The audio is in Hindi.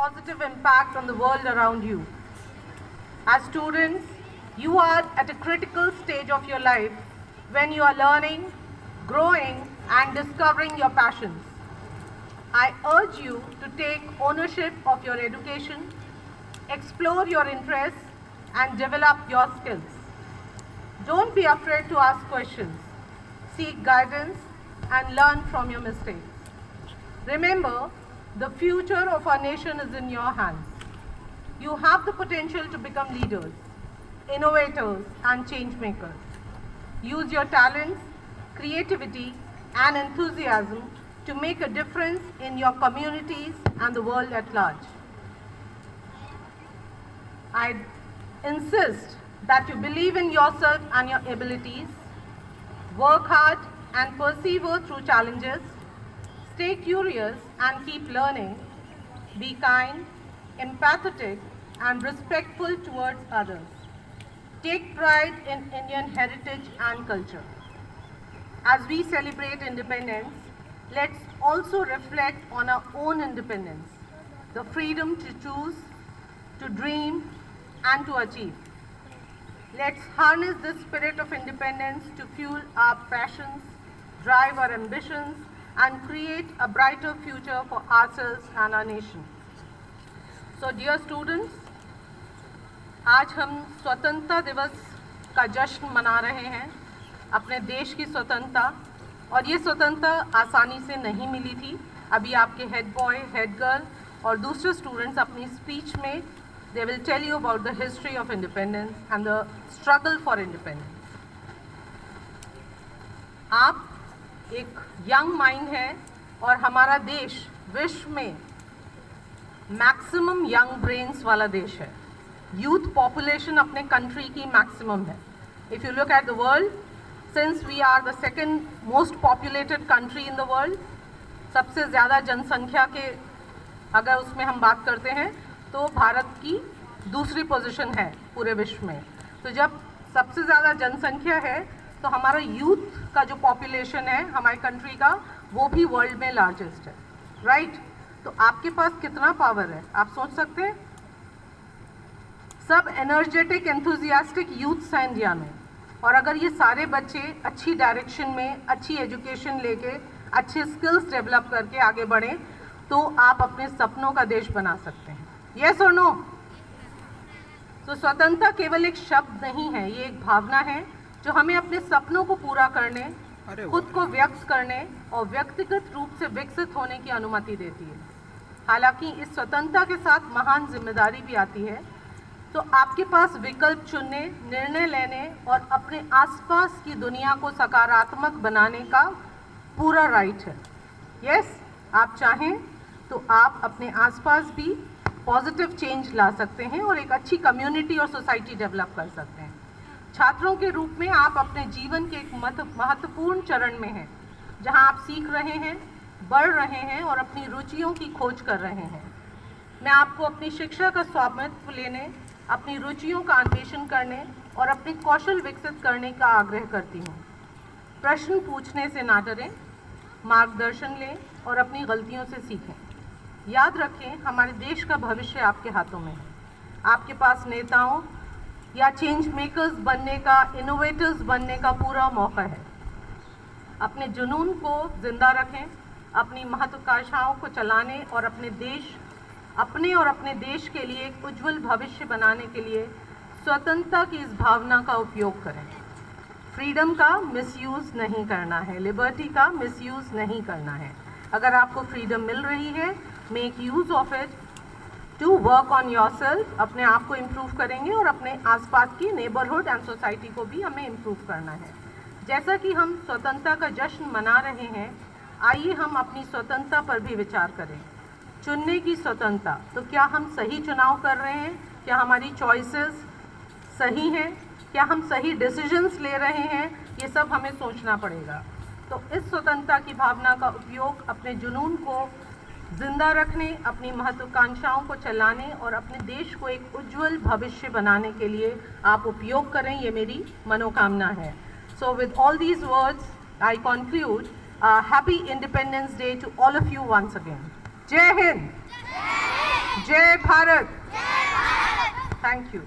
positive impact on the world around you. As students, you are at a critical stage of your life when you are learning, growing, and discovering your passions. I urge you to take ownership of your education, explore your interests, and develop your skills. Don't be afraid to ask questions. Seek guidance and learn from your mistakes. Remember, the future of our nation is in your hands. You have the potential to become leaders, innovators, and change makers. Use your talents, creativity, and enthusiasm to make a difference in your communities and the world at large. I insist that you believe in yourself and your abilities, work hard and persevere through challenges, stay curious and keep learning, be kind, empathetic, and respectful towards others. Take pride in Indian heritage and culture. As we celebrate independence, let's also reflect on our own independence, the freedom to choose, to dream, and to achieve. Let's harness the spirit of independence to fuel our passions, drive our ambitions, and create a brighter future for ourselves and our nation. So, dear students, आज हम स्वतंत्रता दिवस का जश्न मना रहे हैं, अपने देश की स्वतंत्रता, और ये स्वतंत्रता आसानी से नहीं मिली थी. अभी आपके हेड बॉय, हेड गर्ल और दूसरे स्टूडेंट्स अपनी स्पीच में they will tell you about the history of independence and the struggle for independence. आप एक यंग माइंड हैं और हमारा देश विश्व में मैक्सिमम यंग ब्रेन्स वाला देश है. यूथ पॉपुलेशन अपने कंट्री की मैक्सिमम है. If you look at the world, since we are the second most populated country in the world, सबसे ज़्यादा जनसंख्या के अगर उसमें हम बात करते हैं तो भारत की दूसरी पोजीशन है पूरे विश्व में. तो जब सबसे ज़्यादा जनसंख्या है तो हमारा यूथ का जो पॉपुलेशन है हमारी कंट्री का, वो भी वर्ल्ड में लार्जेस्ट है, राइट? तो आपके पास कितना पावर है आप सोच सकते हैं. सब एनर्जेटिक एंथुजियास्टिक यूथ्स हैं इंडिया में, और अगर ये सारे बच्चे अच्छी डायरेक्शन में अच्छी एजुकेशन लेके अच्छे स्किल्स डेवलप करके आगे बढ़ें तो आप अपने सपनों का देश बना सकते हैं. यस और नो? तो स्वतंत्रता केवल एक शब्द नहीं है, ये एक भावना है जो हमें अपने सपनों को पूरा करने, खुद को व्यक्त करने और व्यक्तिगत रूप से विकसित होने की अनुमति देती है. हालांकि इस स्वतंत्रता के साथ महान जिम्मेदारी भी आती है. तो आपके पास विकल्प चुनने, निर्णय लेने और अपने आसपास की दुनिया को सकारात्मक बनाने का पूरा राइट है. यस, आप चाहें तो आप अपने आसपास भी पॉजिटिव चेंज ला सकते हैं और एक अच्छी कम्युनिटी और सोसाइटी डेवलप कर सकते हैं. छात्रों के रूप में आप अपने जीवन के एक महत्वपूर्ण चरण में हैं जहां आप सीख रहे हैं, बढ़ रहे हैं और अपनी रुचियों की खोज कर रहे हैं. मैं आपको अपनी शिक्षा का स्वामित्व लेने, अपनी रुचियों का अन्वेषण करने और अपने कौशल विकसित करने का आग्रह करती हूँ. प्रश्न पूछने से ना डरें, मार्गदर्शन लें और अपनी गलतियों से सीखें. याद रखें, हमारे देश का भविष्य आपके हाथों में है. आपके पास नेताओं या चेंज मेकर्स बनने का, इनोवेटर्स बनने का पूरा मौका है. अपने जुनून को जिंदा रखें, अपनी महत्वाकांक्षाओं को चलाने और अपने और अपने देश के लिए एक उज्जवल भविष्य बनाने के लिए स्वतंत्रता की इस भावना का उपयोग करें. फ्रीडम का मिसयूज़ नहीं करना है, लिबर्टी का मिसयूज़ नहीं करना है. अगर आपको फ्रीडम मिल रही है, make use of it to work on yourself. अपने आप को इम्प्रूव करेंगे और अपने आसपास की नेबरहुड एंड सोसाइटी को भी हमें इम्प्रूव करना है. जैसा कि हम स्वतंत्रता का जश्न मना रहे हैं, आइए हम अपनी स्वतंत्रता पर भी विचार करें. चुनने की स्वतंत्रता, तो क्या हम सही चुनाव कर रहे हैं? क्या हमारी चॉइसेस सही हैं? क्या हम सही डिसीजंस ले रहे हैं? ये सब हमें सोचना पड़ेगा. तो इस स्वतंत्रता की भावना का उपयोग अपने जुनून को जिंदा रखने, अपनी महत्वाकांक्षाओं को चलाने और अपने देश को एक उज्जवल भविष्य बनाने के लिए आप उपयोग करें, ये मेरी मनोकामना है. So with all these words I conclude. Happy independence day to all of you once again. जय हिंद. जय भारत। Thank you.